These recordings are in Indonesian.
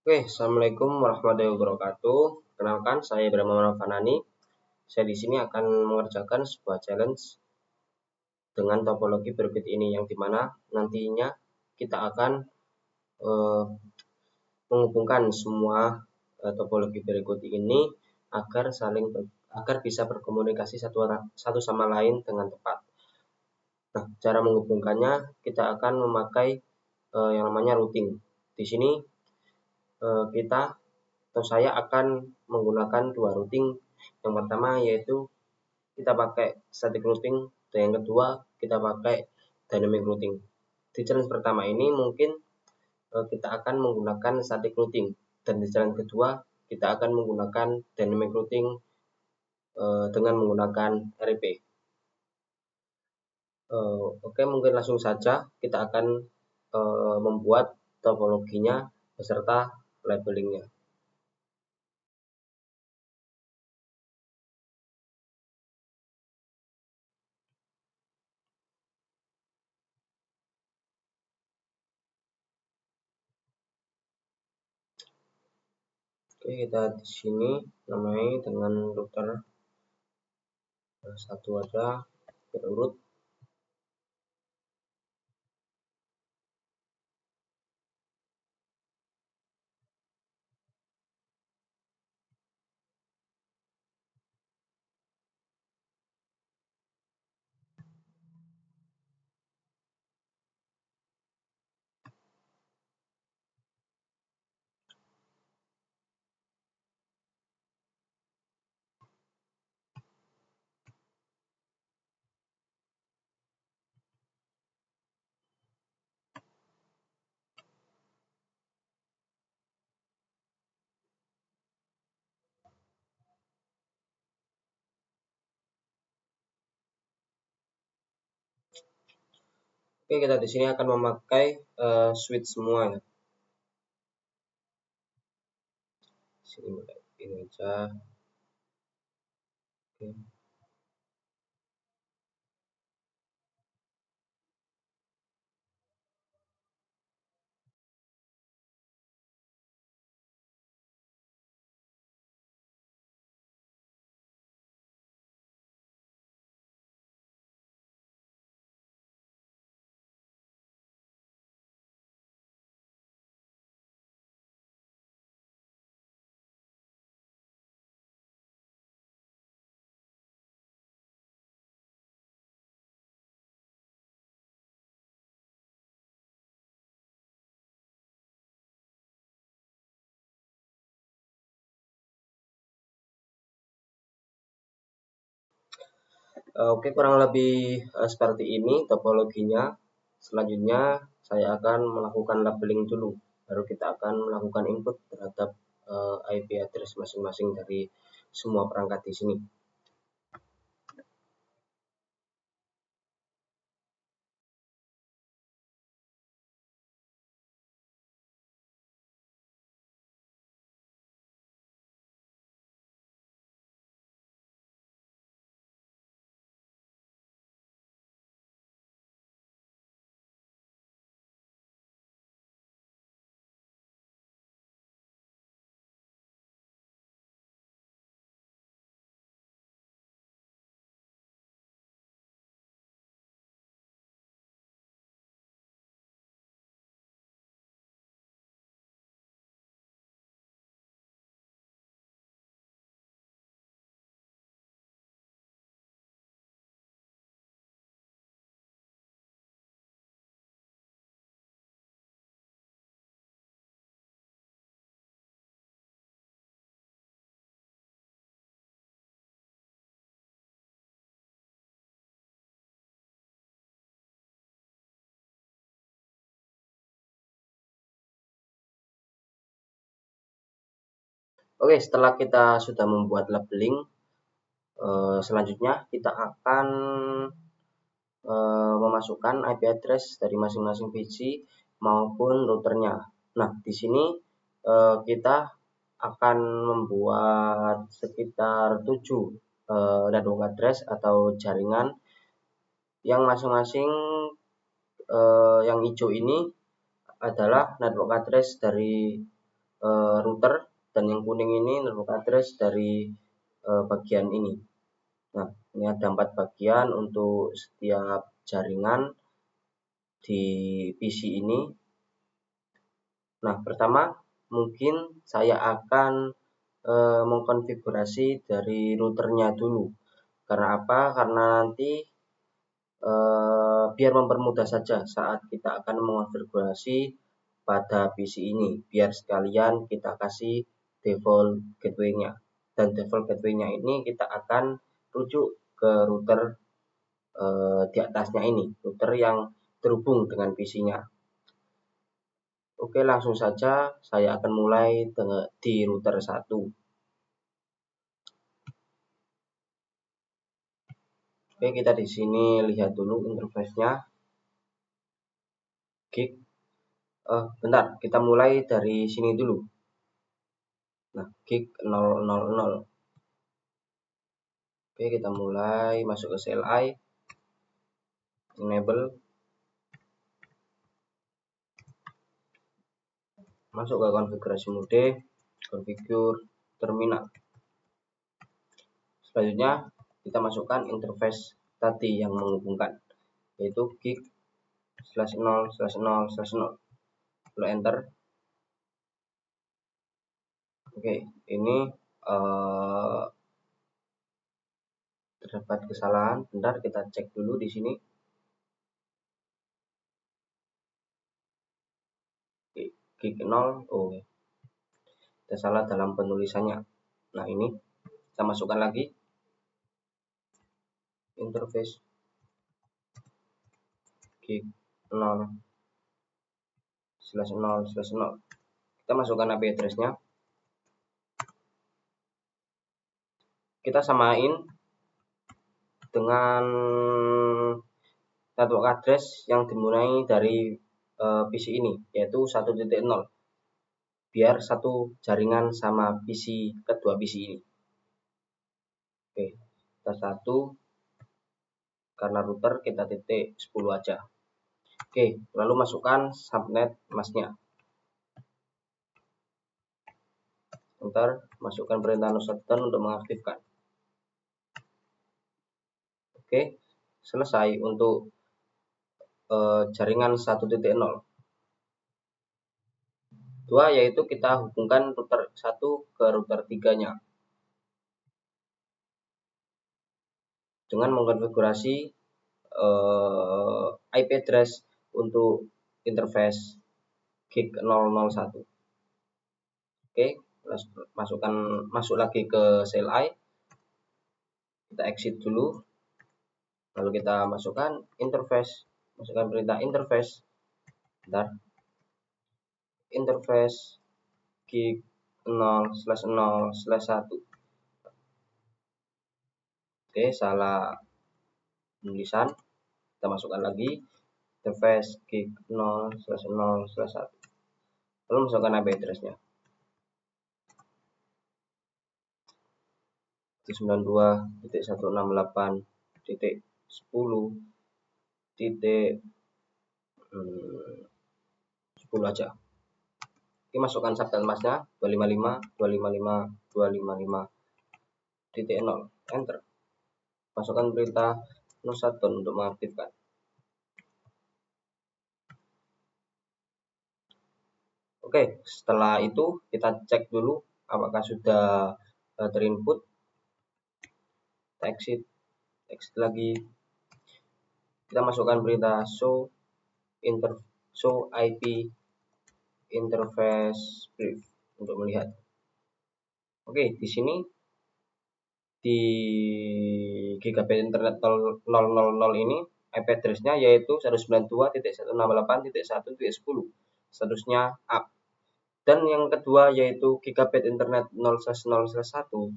Oke, Assalamualaikum warahmatullahi wabarakatuh. Kenalkan, saya Ibrahim Muhammad Fanani. Saya di sini akan mengerjakan sebuah challenge dengan topologi berikut ini, yang dimana nantinya kita akan menghubungkan semua topologi berikut ini agar bisa berkomunikasi satu sama lain dengan tepat. Nah, cara menghubungkannya kita akan memakai yang namanya routing. Di sini saya akan menggunakan dua routing. Yang pertama yaitu kita pakai static routing, dan yang kedua kita pakai dynamic routing. Di challenge pertama ini mungkin kita akan menggunakan static routing, dan di challenge kedua kita akan menggunakan dynamic routing dengan menggunakan RIP. Oke, mungkin langsung saja kita akan membuat topologinya beserta labelingnya. Oke, kita di sini namai dengan router satu aja berurut. Oke, kita di sini akan memakai switch semua ya. Sini ini aja. Oke. Oke, kurang lebih seperti ini topologinya. Selanjutnya saya akan melakukan labeling dulu, baru kita akan melakukan input terhadap IP address masing-masing dari semua perangkat di sini. Oke, setelah kita sudah membuat labeling, selanjutnya kita akan memasukkan IP address dari masing-masing PC maupun routernya. Nah, di sini kita akan membuat sekitar 7 network address atau jaringan, yang masing-masing yang hijau ini adalah network address dari router, dan yang kuning ini network address dari bagian ini. Nah, ini ada 4 bagian untuk setiap jaringan di PC ini. Nah, pertama mungkin saya akan mengkonfigurasi dari routernya dulu. Karena apa? Karena nanti biar mempermudah saja saat kita akan mengonfigurasi pada PC ini, biar sekalian kita kasih default gateway-nya, dan default gateway-nya ini kita akan rujuk ke router di atasnya ini, router yang terhubung dengan PC-nya. Oke, langsung saja saya akan mulai di router 1. Oke, kita di sini lihat dulu interface-nya. Gig. Bentar, kita mulai dari sini dulu. Nah, gig 000. Oke, kita mulai masuk ke CLI, enable, masuk ke konfigurasi mode, configure terminal. Selanjutnya kita masukkan interface tadi yang menghubungkan, yaitu gig /0/0/0. Lalu enter. Oke, ini terdapat kesalahan. Bentar, kita cek dulu di sini. Gig 0. Oh, ada salah dalam penulisannya. Nah, ini kita masukkan lagi interface gig 0/0/0. Kita masukkan IP address-nya. Kita samain dengan network address yang dimulai dari PC ini, yaitu 1.0, biar satu jaringan sama kedua PC ini. Oke, kita 1, karena router kita titik 10 aja. Oke, lalu masukkan subnet masknya. Ntar masukkan perintah no shutdown untuk mengaktifkan. Oke, selesai untuk jaringan 1.0. 2, yaitu kita hubungkan router 1 ke router 3-nya dengan mengkonfigurasi IP address untuk interface gig 001. Oke, masuk lagi ke CLI, kita exit dulu, lalu kita masukkan perintah interface. Bentar, interface gig 0/0/1. Oke, salah tulisan. Kita masukkan lagi interface gig 0/0/1. Lalu masukkan IP address-nya. 92.168.10 aja. Oke, masukkan subnet masknya 255.255.255.0. Enter. Masukkan perintah no shutdown untuk mengaktifkan. Oke, setelah itu kita cek dulu apakah sudah terinput. Exit lagi. Kita masukkan perintah show IP interface brief untuk melihat. Oke, di sini di gigabit internet 000 ini IP address-nya yaitu 192.168.1.10. Statusnya up. Dan yang kedua yaitu gigabit internet 0/0/1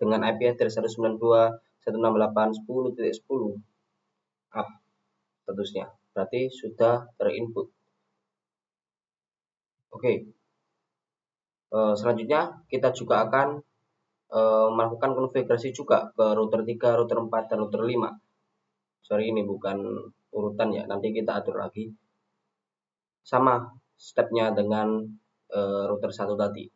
dengan IP address 192.168.10.10 up statusnya. Berarti sudah terinput. Oke. Selanjutnya kita juga akan melakukan konfigurasi juga ke router 3, router 4, dan router 5. Sorry, ini bukan urutan ya, nanti kita atur lagi. Sama stepnya dengan router 1 tadi.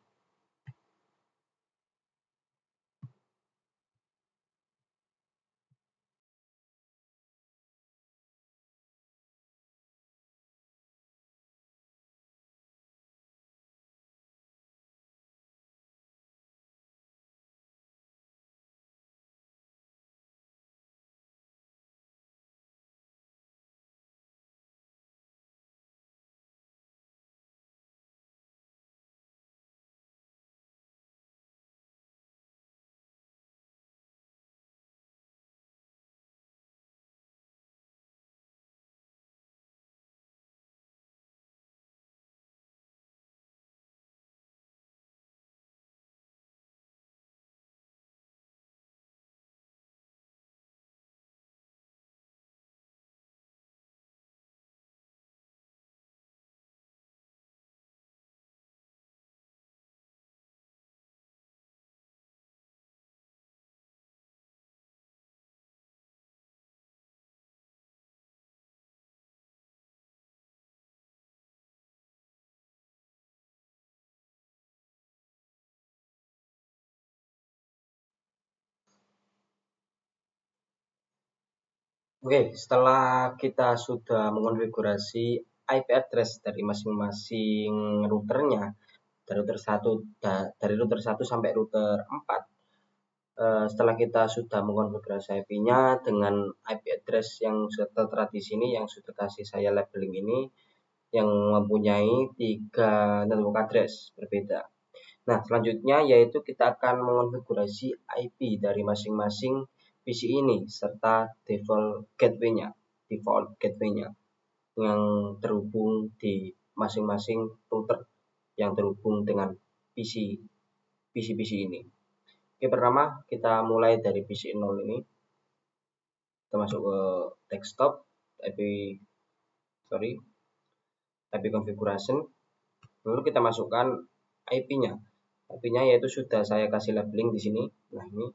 Oke, setelah kita sudah mengonfigurasi IP address dari masing-masing routernya, dari router 1 sampai router 4, setelah kita sudah mengonfigurasi IP-nya dengan IP address yang sudah tertera di sini, yang sudah kasih saya labeling ini, yang mempunyai 3 network address berbeda. Nah, selanjutnya yaitu kita akan mengonfigurasi IP dari masing-masing PC ini serta default gateway-nya yang terhubung di masing-masing router yang terhubung dengan PC ini. Oke, pertama kita mulai dari PC 0 ini. Kita masuk ke desktop, IP configuration. Lalu kita masukkan IP-nya. IP-nya yaitu sudah saya kasih labeling di sini. Nah, ini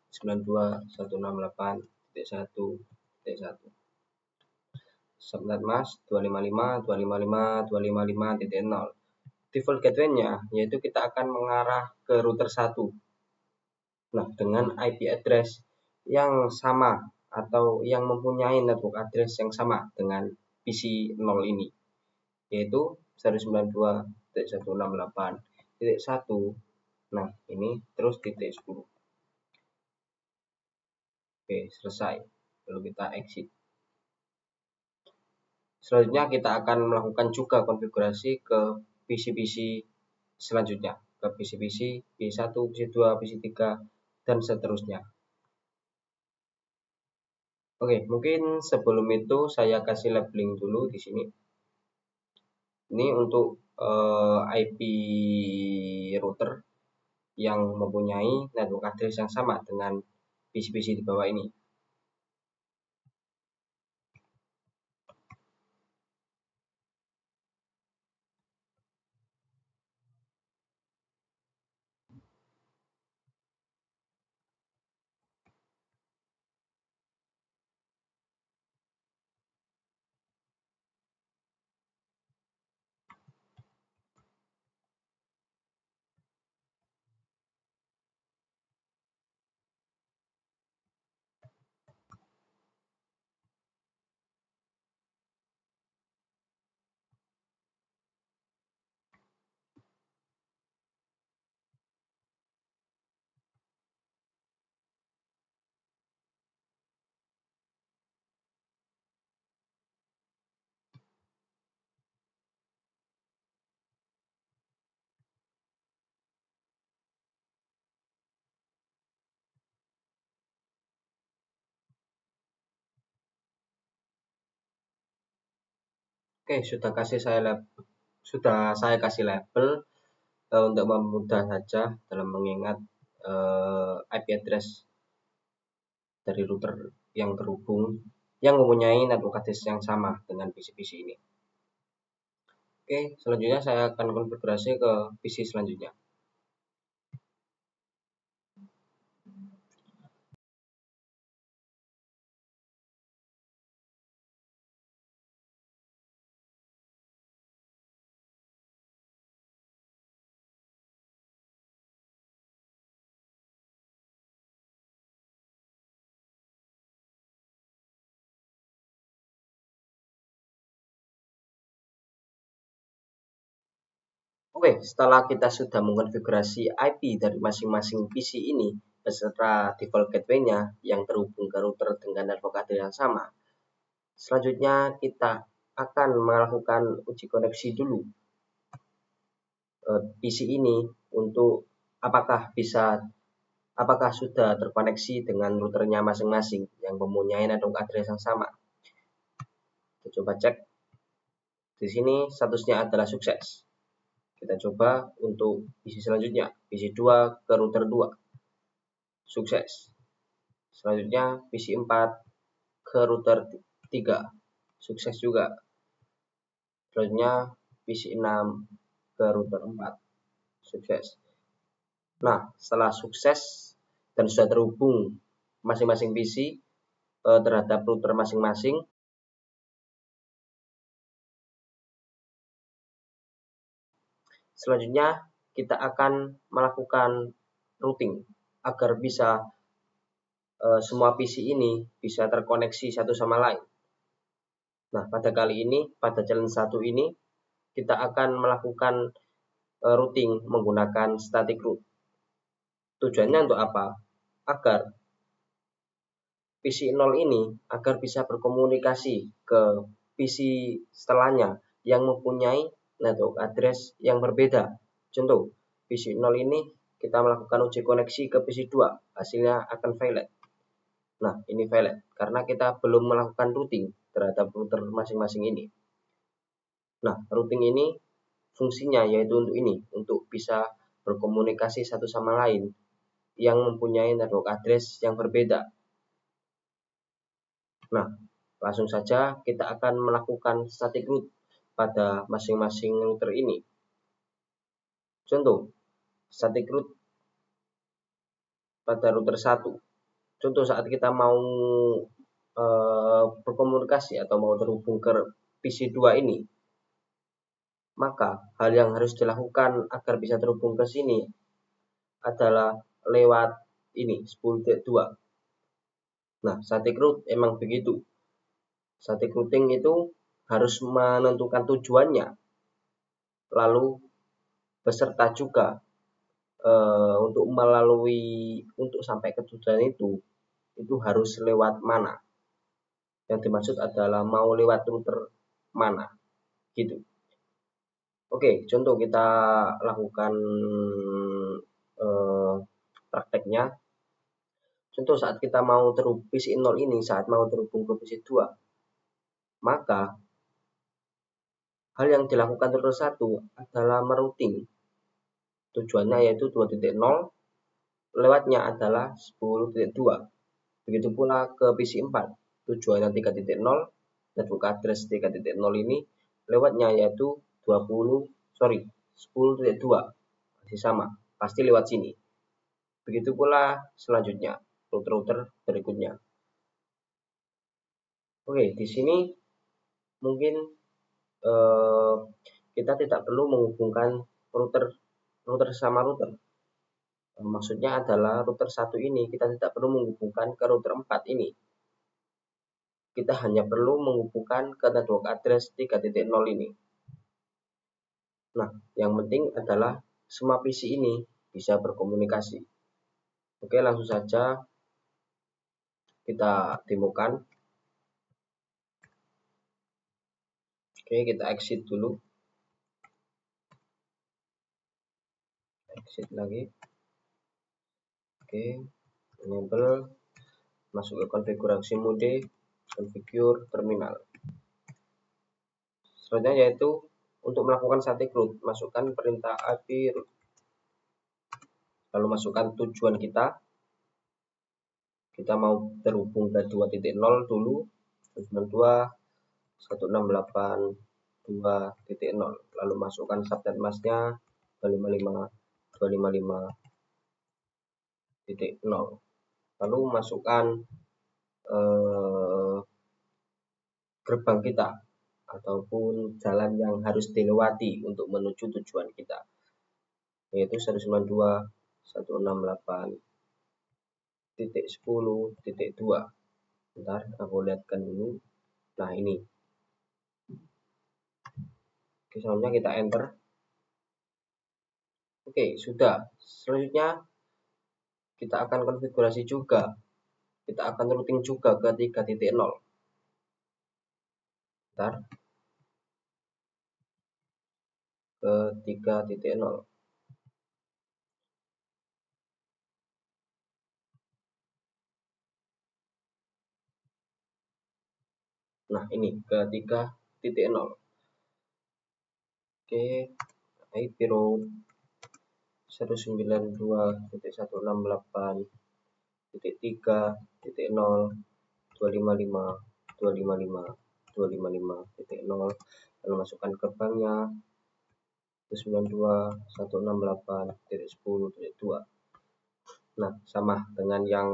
92.168.1.1. Subnet mask 255.255.255.0. Default gateway-nya yaitu kita akan mengarah ke router 1. Nah, dengan IP address yang sama atau yang mempunyai network address yang sama dengan PC 0 ini, yaitu 192.168.1. Nah, ini terus titik 10. Oke, selesai. Lalu kita exit. Selanjutnya kita akan melakukan juga konfigurasi ke PC-PC selanjutnya, ke PC-PC PC1, PC2, PC3, dan seterusnya. Oke, mungkin sebelum itu saya kasih labeling dulu di sini. Ini untuk IP router yang mempunyai network address yang sama dengan PC-PC di bawah ini. Oke, sudah saya kasih label untuk memudahkan saja dalam mengingat IP address dari router yang terhubung yang mempunyai network address yang sama dengan PC-PC ini. Oke, selanjutnya saya akan konfigurasi ke PC selanjutnya. Oke, setelah kita sudah mengkonfigurasi IP dari masing-masing PC ini beserta default gateway-nya yang terhubung ke router dengan network address yang sama, selanjutnya kita akan melakukan uji koneksi dulu PC ini untuk apakah sudah terkoneksi dengan routernya masing-masing yang mempunyai network address yang sama. Kita coba cek. Di sini statusnya adalah sukses. Kita coba untuk PC selanjutnya, PC 2 ke router 2. Sukses. Selanjutnya PC 4 ke router 3. Sukses juga. Selanjutnya PC 6 ke router 4. Sukses. Nah, setelah sukses dan sudah terhubung masing-masing PC terhadap router masing-masing, selanjutnya kita akan melakukan routing agar bisa semua PC ini bisa terkoneksi satu sama lain. Nah, pada kali ini, pada challenge 1 ini, kita akan melakukan routing menggunakan static route. Tujuannya untuk apa? Agar PC 0 ini agar bisa berkomunikasi ke PC setelahnya yang mempunyai network address yang berbeda. Contoh, PC 0 ini kita melakukan uji koneksi ke PC 2, hasilnya akan valid. Nah, ini valid karena kita belum melakukan routing terhadap router masing-masing ini. Nah, routing ini fungsinya yaitu untuk ini, untuk bisa berkomunikasi satu sama lain yang mempunyai network address yang berbeda. Nah, langsung saja kita akan melakukan static route pada masing-masing router ini. Contoh, static route pada router 1. Contoh saat kita mau berkomunikasi atau mau terhubung ke PC 2 ini, maka hal yang harus dilakukan agar bisa terhubung ke sini adalah lewat ini 10.2. Nah, static route emang begitu. Static routing itu harus menentukan tujuannya, lalu beserta juga untuk sampai ke tujuan itu harus lewat mana. Yang dimaksud adalah mau lewat router mana, gitu. Oke, contoh kita lakukan prakteknya. Contoh saat kita mau terhubung PC 0 ini, saat mau terhubung ke PC 2, maka hal yang dilakukan router 1 adalah merouting. Tujuannya yaitu 2.0, lewatnya adalah 10.2. Begitu pula ke PC 4, tujuannya 3.0, network address 3.0 ini lewatnya yaitu 10.2, masih sama, pasti lewat sini. Begitu pula selanjutnya, router-router berikutnya. Oke, di sini mungkin kita tidak perlu menghubungkan router sama router. Maksudnya adalah router 1 ini kita tidak perlu menghubungkan ke router 4 ini. Kita hanya perlu menghubungkan ke network address 3.0 ini. Nah, yang penting adalah semua PC ini bisa berkomunikasi. Oke, langsung saja kita demokan. Oke, kita exit dulu. Exit lagi. Oke, enable, masuk ke konfigurasi mode, configure terminal. Selanjutnya yaitu untuk melakukan static route, masukkan perintah IP route. Lalu masukkan tujuan kita. Kita mau terhubung ke 2.0 dulu, 192.168.2.0. Lalu masukkan subnet masknya 255.255.0. Lalu masukkan gerbang kita ataupun jalan yang harus dilewati untuk menuju tujuan kita, yaitu 192.168.10.2. Bentar, aku lihatkan dulu. Nah, ini. Oke, selanjutnya kita enter. Oke, sudah. Selanjutnya kita akan konfigurasi juga. Kita akan routing juga ke 3.0. Bentar. Ke 3.0. Nah, ini ke 3.0. Oke, IP route 192.168.3.0 255.255.255.0, lalu masukkan gerbangnya 192.168.10.2. Nah, sama dengan yang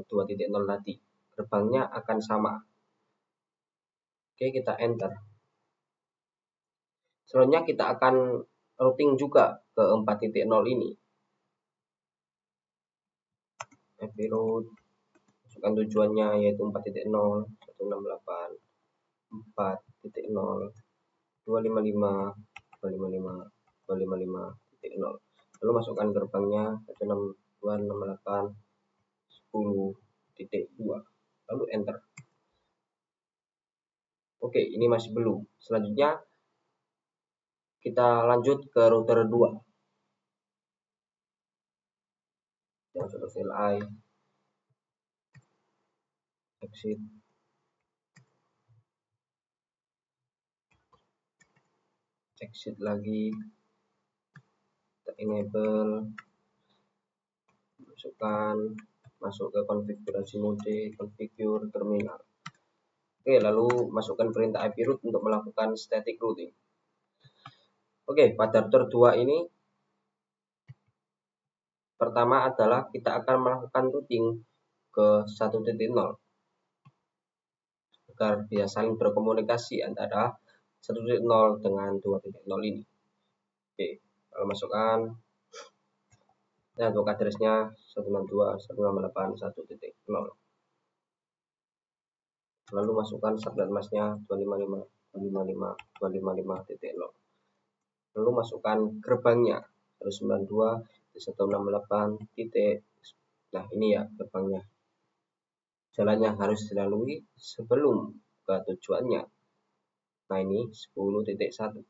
2.0 tadi, gerbangnya akan sama. Oke, kita enter. Selanjutnya kita akan routing juga ke 4.0 ini. IP route, masukkan tujuannya yaitu 4.0, 168, 4.0, 255, 255, 255.0. Lalu masukkan gerbangnya 162.168, 10.2. Lalu enter. Oke, ini masih belum. Selanjutnya kita lanjut ke router 2 yang sudah CLI, exit lagi, kita enable, masuk ke konfigurasi mode, configure terminal. Oke, lalu masukkan perintah IP route untuk melakukan static routing. Oke, pada router 2 ini pertama adalah kita akan melakukan routing ke 1.0 agar bisa saling berkomunikasi antara 1.0 dengan 2.0 ini. Oke, lalu masukkan untuk addressnya 192.168.1.0. Lalu masukkan subnet masknya 255.255.255.0. Lalu masukkan gerbangnya 192.168. Nah, ini ya gerbangnya. Jalannya harus dilalui sebelum ke tujuannya. Nah, ini 10.1.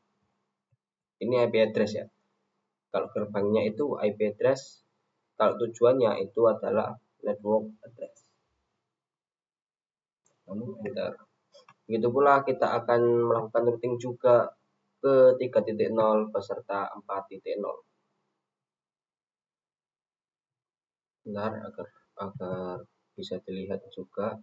Ini IP address ya. Kalau gerbangnya itu IP address, kalau tujuannya itu adalah network address. Lalu enter. Begitu pula kita akan melakukan routing juga ke 3.0 beserta 4.0. Bentar, agar bisa dilihat juga.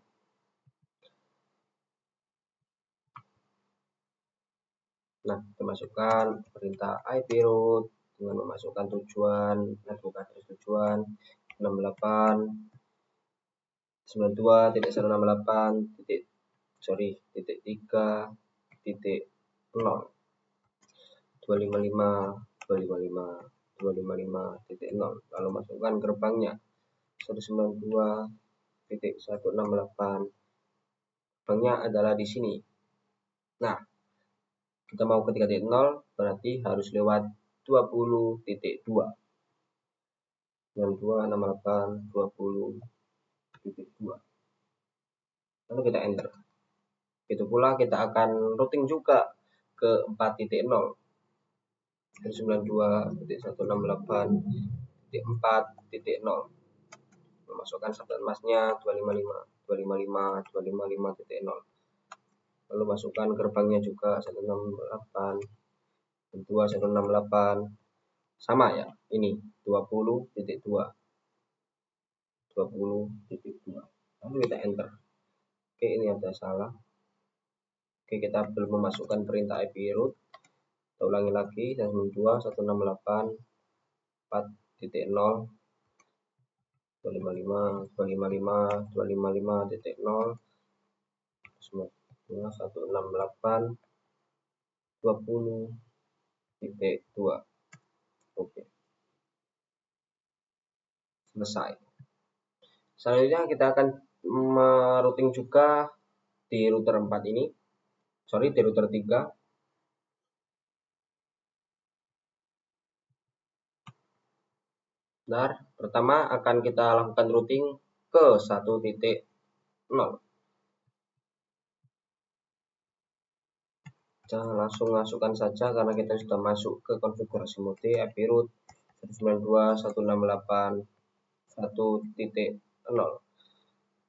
Nah, kita masukkan perintah IP route dengan memasukkan tujuan, network address tujuan 92.168.3.0 255.255.255.0. Lalu masukkan gerbangnya 192.168. Gerbangnya adalah di sini. Nah, kita mau ke 3.0 berarti harus lewat 20.2. 6268.20.2. Lalu kita enter. Begitu pula kita akan routing juga ke 4.0. 92.168.4.0. Memasukkan subnet masknya 255.255.255.0. Lalu masukkan gerbangnya juga 168, 168. Sama ya, ini 20.2. 20.2. Lalu kita enter. Oke, ini ada salah. Oke, kita belum memasukkan perintah IP route. Kita ulangi lagi 192.168.4.0 255.255.255.0 168.20.2. Oke, selesai. Selanjutnya kita akan merouting juga di router 4 ini. Di router 3. Bentar, pertama akan kita lakukan routing ke 1.0. Kita langsung masukkan saja karena kita sudah masuk ke konfigurasi mode IP root 192.168.1.0.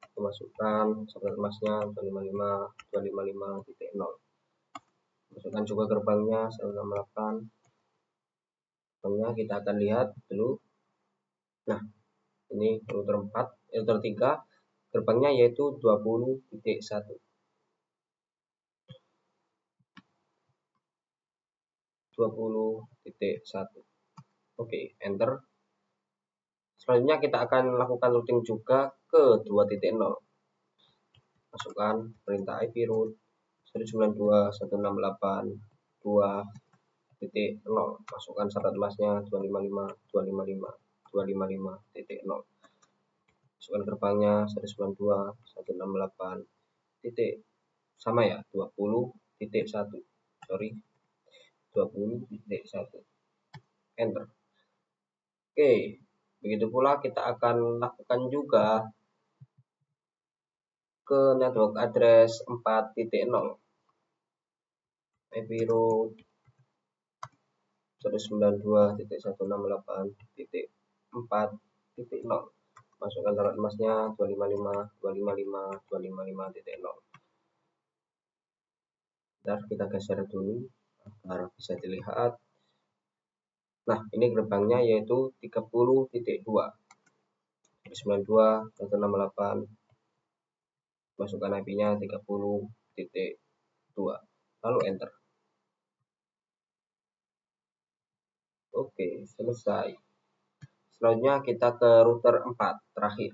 Kita masukkan subnet masknya 255.255.0. Masukkan juga gerbangnya 168. Gerbangnya kita akan lihat dulu. Nah, ini router 3 gerbangnya yaitu 20.1. 20.1. Oke, enter. Selanjutnya kita akan lakukan routing juga ke 2.0. Masukkan perintah IP root 192.168.2.0. Masukkan subnet masknya 255.255.255.0. Masukkan gerbangnya 192.168. Sama ya, 20.1. Sorry. 20.1. Enter. Oke, begitu pula kita akan lakukan juga ke network address 4.0. IP root 192.168.4.0. Masukkan subnet masknya 255.255.255.0. Bentar, kita geser dulu agar bisa dilihat. Nah, ini gerbangnya yaitu 30.2. 92.168. Masukkan IP-nya 30.2. Lalu enter. Oke, selesai. Selanjutnya kita ke router 4 terakhir.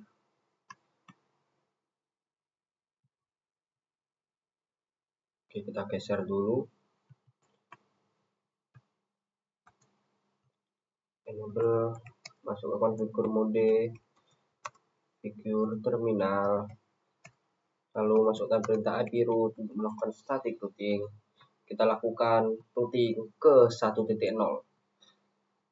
Oke, kita geser dulu. Enable, masuk ke konfigur mode, figur terminal, lalu masukkan perintah IP root untuk melakukan static routing. Kita lakukan routing ke 1.0.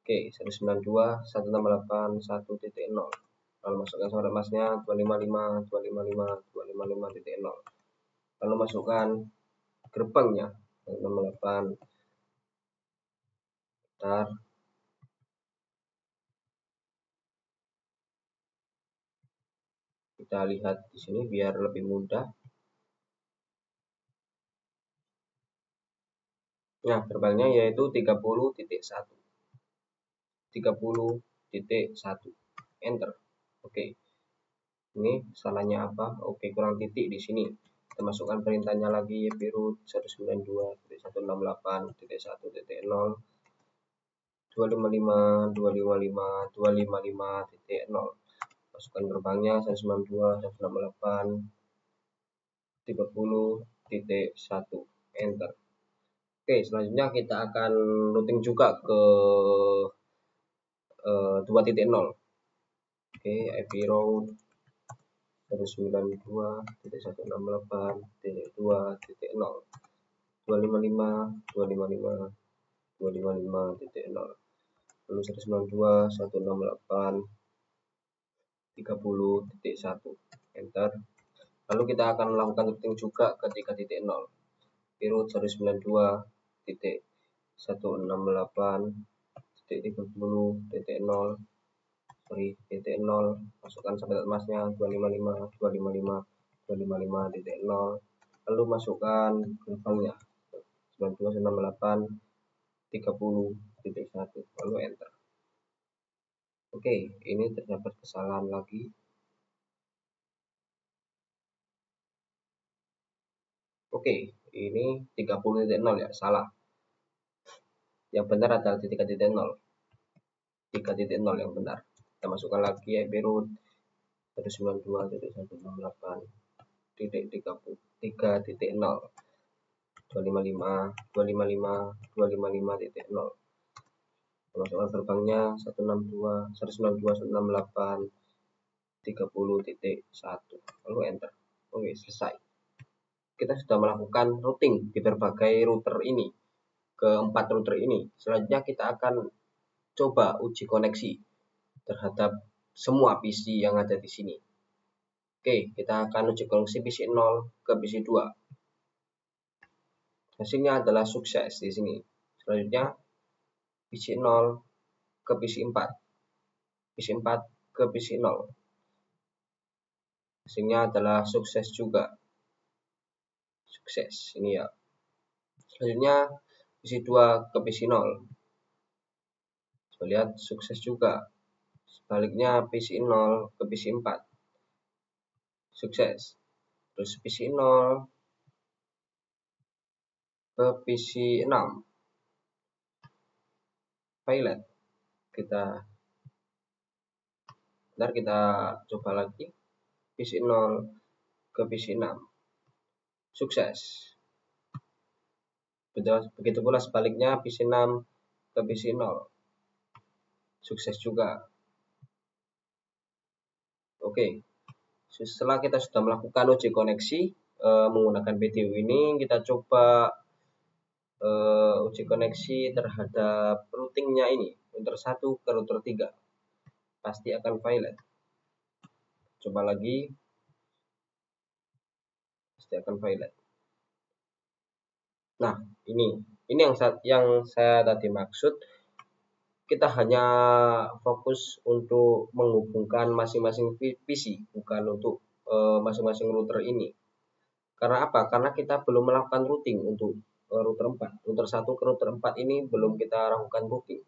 Oke, 192.168.1.0. Lalu masukkan subnet masknya 255.255.255.0. Lalu masukkan gerbangnya 168. Bentar. Kita lihat di sini biar lebih mudah. Nah, gerbangnya yaitu 30.1. 30.1. Enter. Oke. Ini salahnya apa? Oke, kurang titik di sini. Kita masukkan perintahnya lagi IP root 192.168.1.0 255.255.255.0. Masukkan gerbangnya 192.168.30.1. Enter. Oke, selanjutnya kita akan routing juga ke 2.0. Oke, IP root 192.168.2.0 255.255.255.0. Lalu 192.168.30.1. Enter. Lalu kita akan melakukan routing juga ke 3.0. Root 192.168.30.0. Masukkan subnet masknya 255.255.255.0. Lalu masukkan gerbangnya 92.168.30.1. lalu enter. Oke, ini terdapat kesalahan lagi. Oke, ini 30.0 ya, salah. Yang benar adalah 3.0. 3.0 yang benar. Kita masukkan lagi IP root 192.168.3.0 255.255.255.0. Masukkan gerbangnya 192.168.30.1. lalu enter. Oke, selesai. Kita sudah melakukan routing di berbagai router ini, ke 4 router ini. Selanjutnya kita akan coba uji koneksi. terhadap semua PC yang ada di sini. Oke, kita akan uji koneksi PC 0 ke PC 2. Hasilnya adalah sukses di sini. Selanjutnya PC 0 ke PC 4. PC 4 ke PC 0. Hasilnya adalah sukses juga. Sukses ini ya. Selanjutnya PC 2 ke PC 0. Coba lihat sukses juga. Sebaliknya PC 0 ke PC 4. Sukses. Terus PC 0 ke PC 6. Pilot. Kita coba lagi. PC 0 ke PC 6. Sukses. Begitu pula sebaliknya PC 6 ke PC 0. Sukses juga. Oke. Setelah kita sudah melakukan uji koneksi menggunakan PTU ini, kita coba uji koneksi terhadap routingnya ini, router 1 ke router 3. Pasti akan pilot. Coba lagi. Pasti akan pilot. Nah, ini yang saya tadi maksud. Kita hanya fokus untuk menghubungkan masing-masing PC, bukan untuk masing-masing router ini. Karena apa? Karena kita belum melakukan routing untuk router 4. Router 1 ke router 4 ini belum kita lakukan routing.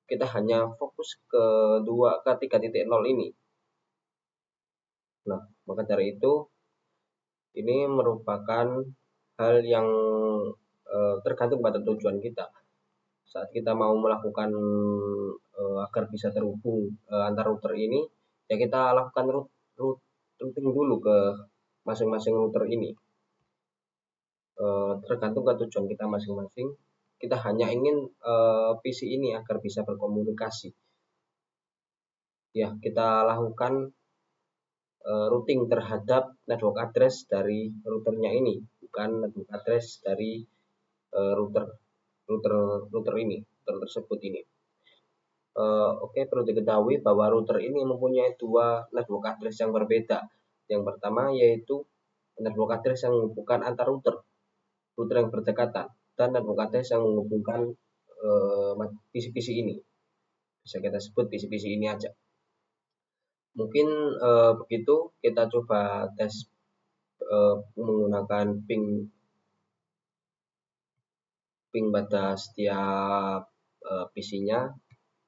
Kita hanya fokus ke 3.0 ini. Nah, maka dari itu ini merupakan hal yang tergantung pada tujuan kita. Saat kita mau melakukan agar bisa terhubung antar router ini, ya kita lakukan routing dulu ke masing-masing router ini. Tergantung ke tujuan kita masing-masing. Kita hanya ingin PC ini agar bisa berkomunikasi. Ya, kita lakukan routing terhadap network address dari routernya ini, bukan network address dari router tersebut ini. Oke, perlu diketahui bahwa router ini mempunyai dua network address yang berbeda. Yang pertama yaitu network address yang menghubungkan antar router yang berdekatan, dan network address yang menghubungkan PC-PC ini. Bisa kita sebut PC-PC ini aja. Mungkin begitu, kita coba tes menggunakan ping pada setiap PC-nya.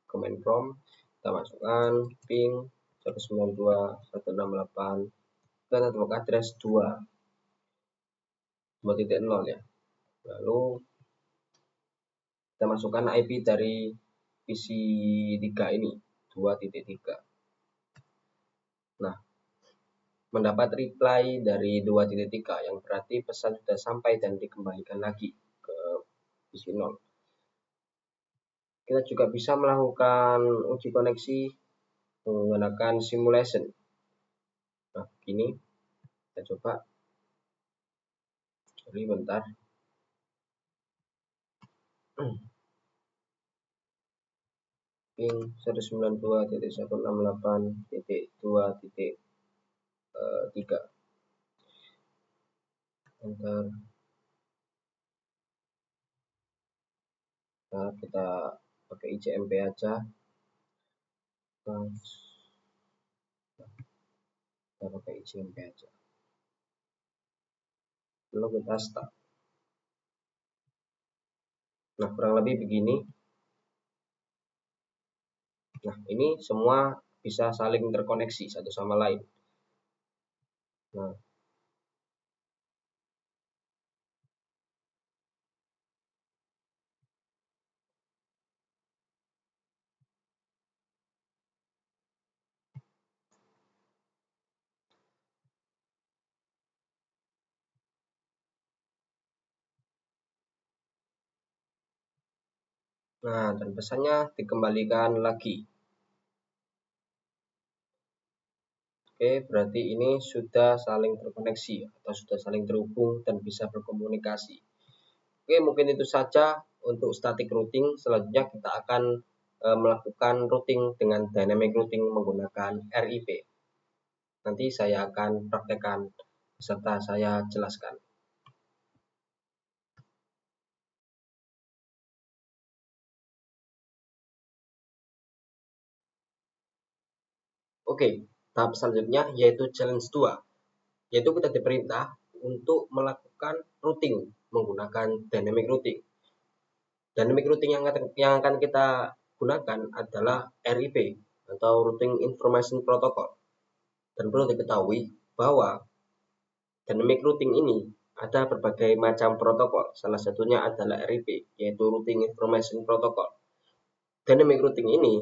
Command prompt kita masukkan ping 192.168 dan network address 2.0 ya. Lalu kita masukkan IP dari PC 3 ini 2.3. Nah, mendapat reply dari 2.3 yang berarti pesan sudah sampai dan dikembalikan lagi ke PC 0. Kita juga bisa melakukan uji koneksi menggunakan simulation. Nah, ini kita coba. Sorry, bentar. Ping 192.168.2.3. Bentar. Nah, kita pakai ICMP aja. Kita pakai ICMP aja. Lalu kita start. Nah, kurang lebih begini. Nah, ini semua bisa saling terkoneksi satu sama lain. Nah, dan pesannya dikembalikan lagi. Oke, berarti ini sudah saling terkoneksi atau sudah saling terhubung dan bisa berkomunikasi. Oke, mungkin itu saja untuk static routing. Selanjutnya kita akan melakukan routing dengan dynamic routing menggunakan RIP. Nanti saya akan praktekkan beserta saya jelaskan. Oke, tahap selanjutnya yaitu challenge 2, yaitu kita diperintah untuk melakukan routing menggunakan dynamic routing. Dynamic routing yang akan kita gunakan adalah RIP atau Routing Information Protocol. Dan perlu diketahui bahwa dynamic routing ini ada berbagai macam protokol. Salah satunya adalah RIP, yaitu Routing Information Protocol. Dynamic routing ini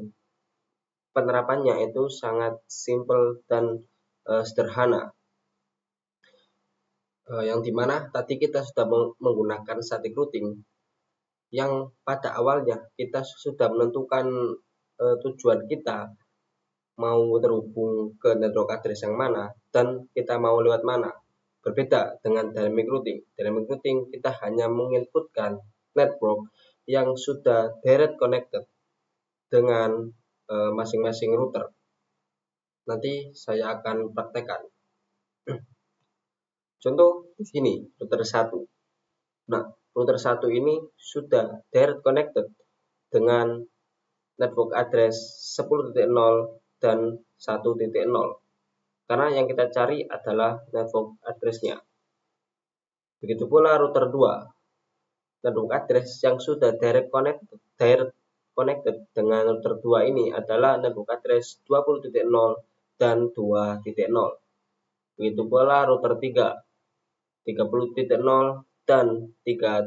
penerapannya itu sangat simple dan sederhana. Yang dimana tadi kita sudah menggunakan static routing yang pada awalnya kita sudah menentukan tujuan kita mau terhubung ke network address yang mana dan kita mau lewat mana. Berbeda dengan dynamic routing. Dynamic routing kita hanya menginputkan network yang sudah direct connected dengan masing-masing router. Nanti saya akan praktekkan. Contoh di sini router 1. Nah, router 1 ini sudah direct connected dengan network address 10.0 dan 1.0. Karena yang kita cari adalah network address-nya. Begitu pula router 2. Network address yang sudah direct connected dengan router 2 ini adalah network address 20.0 dan 2.0. Begitu pula router 3, 30.0 dan 3.0.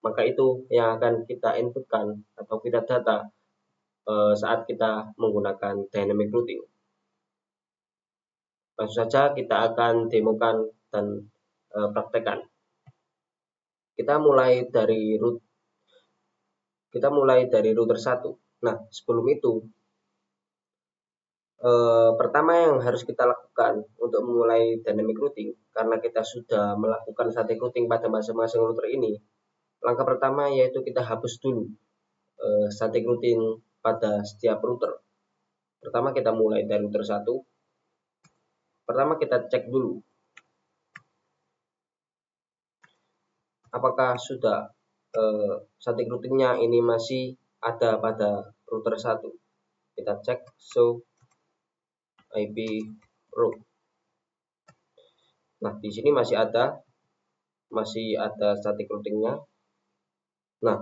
Maka itu yang akan kita inputkan atau kita data saat kita menggunakan dynamic routing. Langsung saja kita akan demokan dan praktekkan. Kita mulai dari router 1. Nah, sebelum itu pertama yang harus kita lakukan untuk memulai dynamic routing, karena kita sudah melakukan static routing pada masing-masing router ini, langkah pertama yaitu kita hapus dulu static routing pada setiap router. Pertama kita mulai dari router 1. Pertama kita cek dulu apakah sudah static routingnya ini masih ada pada router 1. Kita cek show IP route. Nah, di sini masih ada static routingnya. Nah,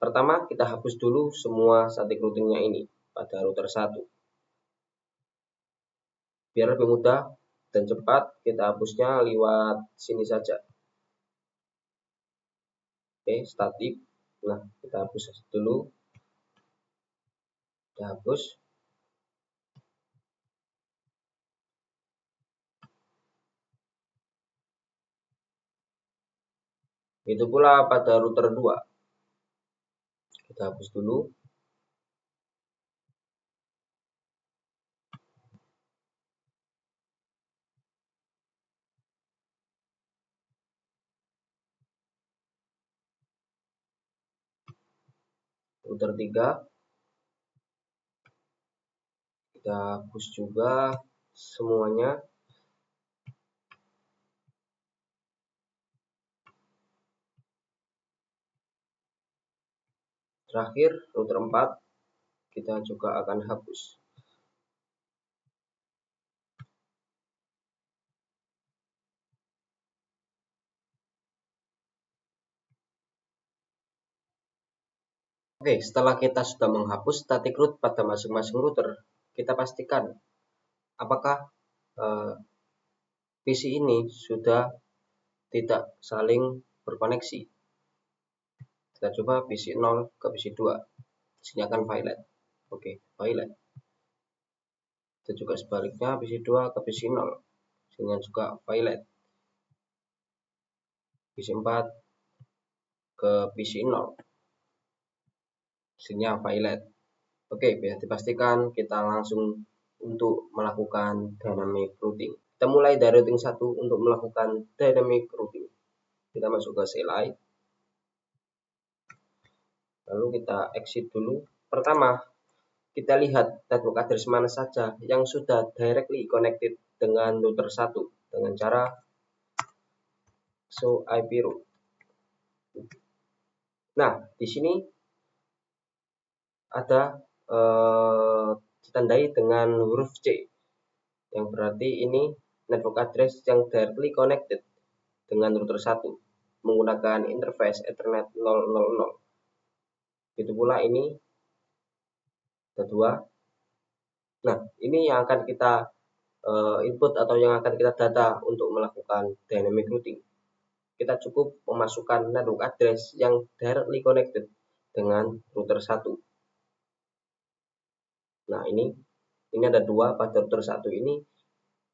pertama kita hapus dulu semua static routingnya ini pada router 1. Biar lebih mudah dan cepat, kita hapusnya lewat sini saja. Oke, static. Nah, kita hapus dulu. Kita hapus. Itu pula pada router 2. Kita hapus dulu. Router 3. Kita hapus juga semuanya. Terakhir router 4 kita juga akan hapus. Oke, setelah kita sudah menghapus static route pada masing-masing router, kita pastikan apakah PC ini sudah tidak saling berkoneksi. Kita coba PC 0 ke PC 2. Disini akan violet. Oke, violet. Kita juga sebaliknya PC 2 ke PC 0. Disini juga violet. PC 4 ke PC 0. Disini violet. Oke, biar dipastikan kita langsung untuk melakukan dynamic routing. Kita mulai dari routing 1 untuk melakukan dynamic routing. Kita masuk ke CLI. Lalu kita exit dulu. Pertama, kita lihat network address mana saja yang sudah directly connected dengan router 1 dengan cara show IP route. Nah, di sini ada ditandai dengan huruf C, yang berarti ini network address yang directly connected dengan router 1 menggunakan interface Ethernet 000. Itu pula ini ada 2. Nah, ini yang akan kita input atau yang akan kita data untuk melakukan dynamic routing. Kita cukup memasukkan network address yang directly connected dengan router 1. Nah, ini ada 2 pada router 1 ini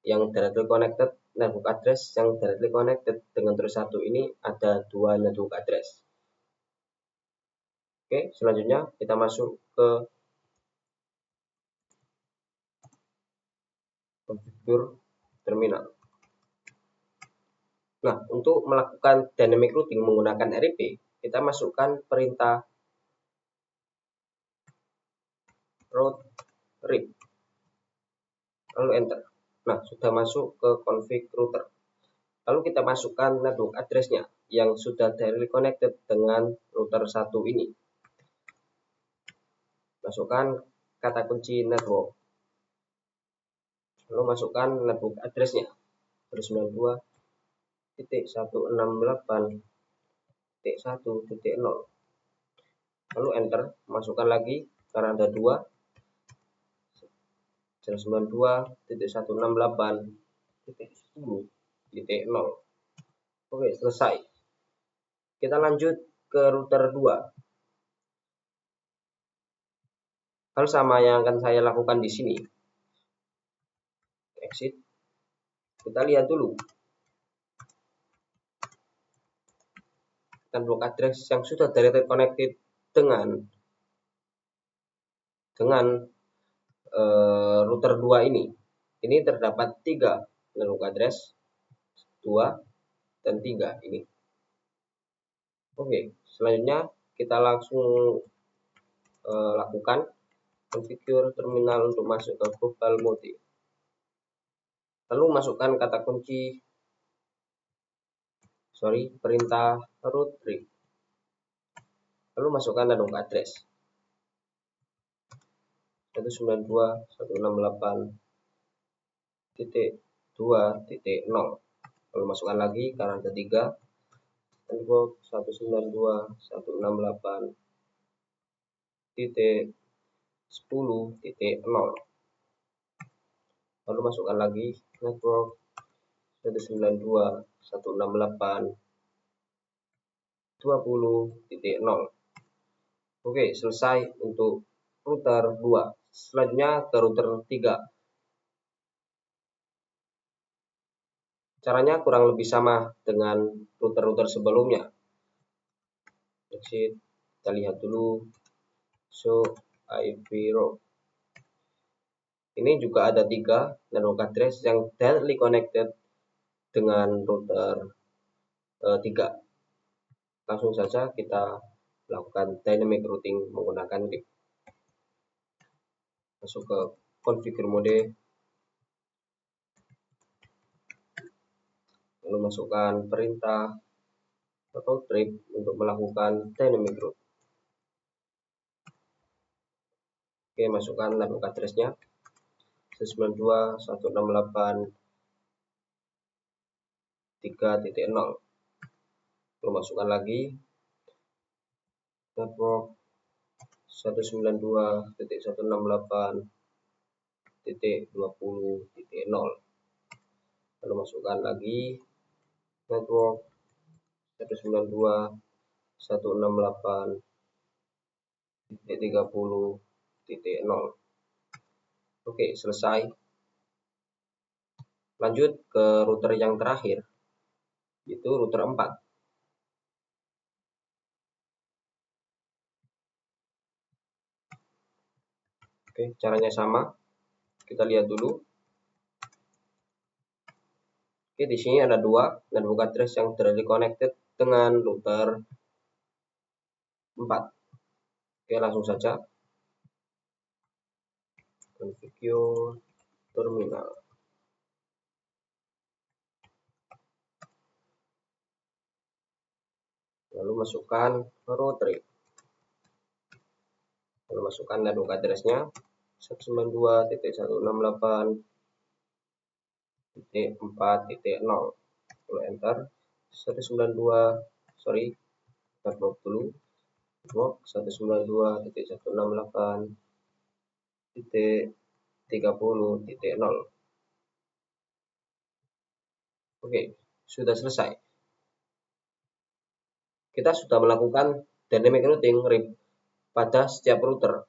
yang directly connected, network address yang directly connected dengan router 1 ini ada 2 network address. Oke, selanjutnya kita masuk ke configure terminal. Nah, untuk melakukan dynamic routing menggunakan RIP, kita masukkan perintah route rip, lalu enter. Nah, sudah masuk ke config router. Lalu kita masukkan network address-nya yang sudah directly connected dengan router 1 ini. Masukkan kata kunci network. Lalu masukkan network address-nya 192.168.1.0. Lalu enter, masukkan lagi karena ada 2 192.168.10.0. Oke, selesai. Kita lanjut ke router 2. Hal sama yang akan saya lakukan di sini. Exit. Kita lihat dulu network address yang sudah directly connected dengan router 2 ini. Ini terdapat 3 network address, 2 dan 3 ini. Oke, selanjutnya kita langsung lakukan configure terminal untuk masuk ke global mode. Lalu masukkan kata kunci perintah route trip. Lalu masukkan network address 192.168.2.0. Lalu masukkan lagi karena ada 3 network 192.168.10.0. Lalu masukkan lagi network 192.168.20.0. Oke, selesai untuk router 2. Selanjutnya ke router 3. Caranya kurang lebih sama dengan router-router sebelumnya. Exit, kita lihat dulu show IP route. Ini juga ada 3 network address yang directly connected dengan router 3. Langsung saja kita lakukan dynamic routing menggunakan RIP. Masuk ke configure mode, lalu masukkan perintah atau trip untuk melakukan dynamic route. Oke, masukkan network address-nya 192.168.3.0. Lalu masukkan lagi network 192.168.20.0. Lalu masukkan lagi network 192.168.30.0. Oke, selesai. Lanjut ke router yang terakhir, yaitu router 4. Oke, caranya sama. Kita lihat dulu. Oke, di sini ada 2 network address yang directly connected dengan router 4. Oke, langsung saja configure terminal. Lalu masukkan root tree. Lalu masukkan network address-nya 192.168.4.0. Lalu enter 192, sorry, kita blok dulu. Blok 192.168.30.0. Oke, sudah selesai. Kita sudah melakukan dynamic routing RIP pada setiap router.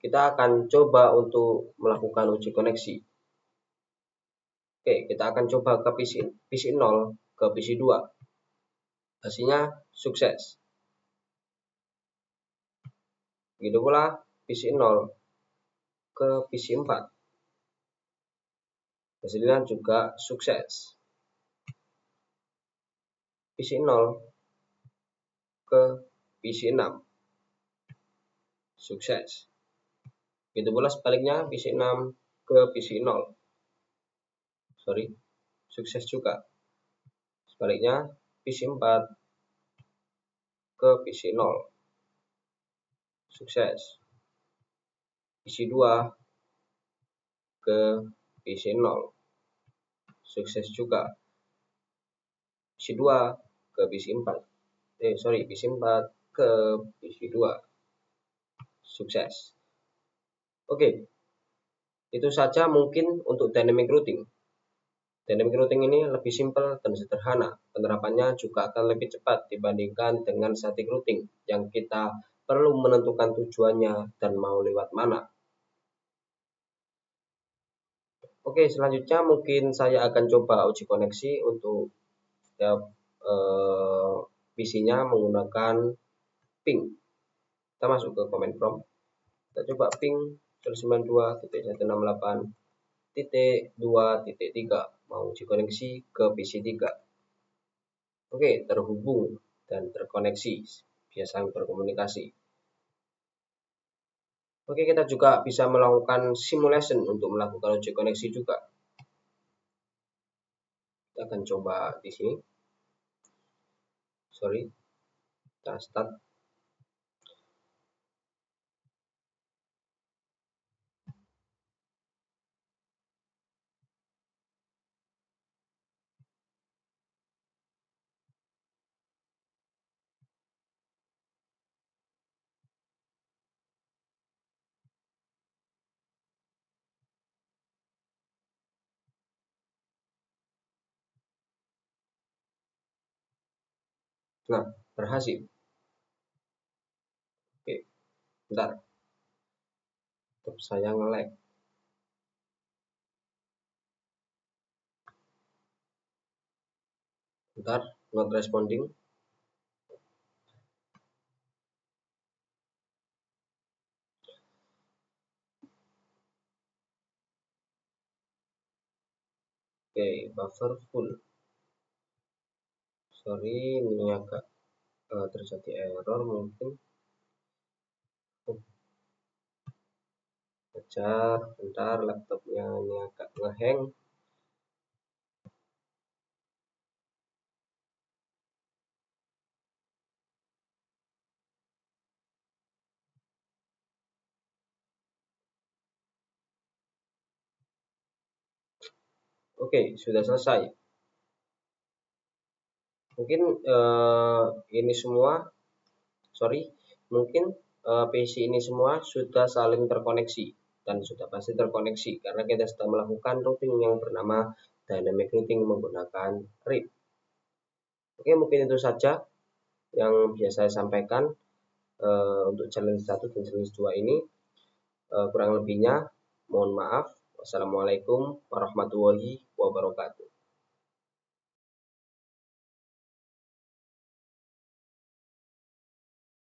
Kita akan coba untuk melakukan uji koneksi. Oke, kita akan coba ke PC 0 ke PC 2. Hasilnya sukses. Begitu pula PC 0 ke PC 4. Hasilnya juga sukses. PC 0 ke PC 6. Sukses. Begitu pula sebaliknya PC 6 ke PC 0. Sorry, sukses juga. Sebaliknya PC 4 ke PC 0. Sukses. PC 2 ke PC 0. Sukses juga. PC 2 ke PC 4. PC 4 ke PC 2. Sukses. Oke. Itu saja mungkin untuk dynamic routing. Dynamic routing ini lebih simpel dan sederhana. Penerapannya juga akan lebih cepat dibandingkan dengan static routing yang kita perlu menentukan tujuannya dan mau lewat mana. Oke, selanjutnya mungkin saya akan coba uji koneksi untuk setiap PC-nya menggunakan ping. Kita masuk ke command prompt. Kita coba ping 192.168.2.3 mau uji koneksi ke PC 3. Oke, terhubung dan terkoneksi. Biasa berkomunikasi. Oke, kita juga bisa melakukan simulation untuk melakukan uji koneksi juga. Kita akan coba di sini. Sorry. Kita start. Nah, berhasil. Oke, bentar. Tetap saya nge-lag. Bentar, not responding. Oke, buffer full. Sorry, ini agak terjadi error mungkin. Kejar, bentar, laptopnya ini agak ngehang. Oke, sudah selesai. Mungkin ini semua, mungkin PC ini semua sudah saling terkoneksi dan sudah pasti terkoneksi karena kita sudah melakukan routing yang bernama dynamic routing menggunakan RIP. Oke, mungkin itu saja yang biasa saya sampaikan untuk challenge 1 dan challenge 2 ini. Kurang lebihnya mohon maaf. Wassalamualaikum warahmatullahi wabarakatuh.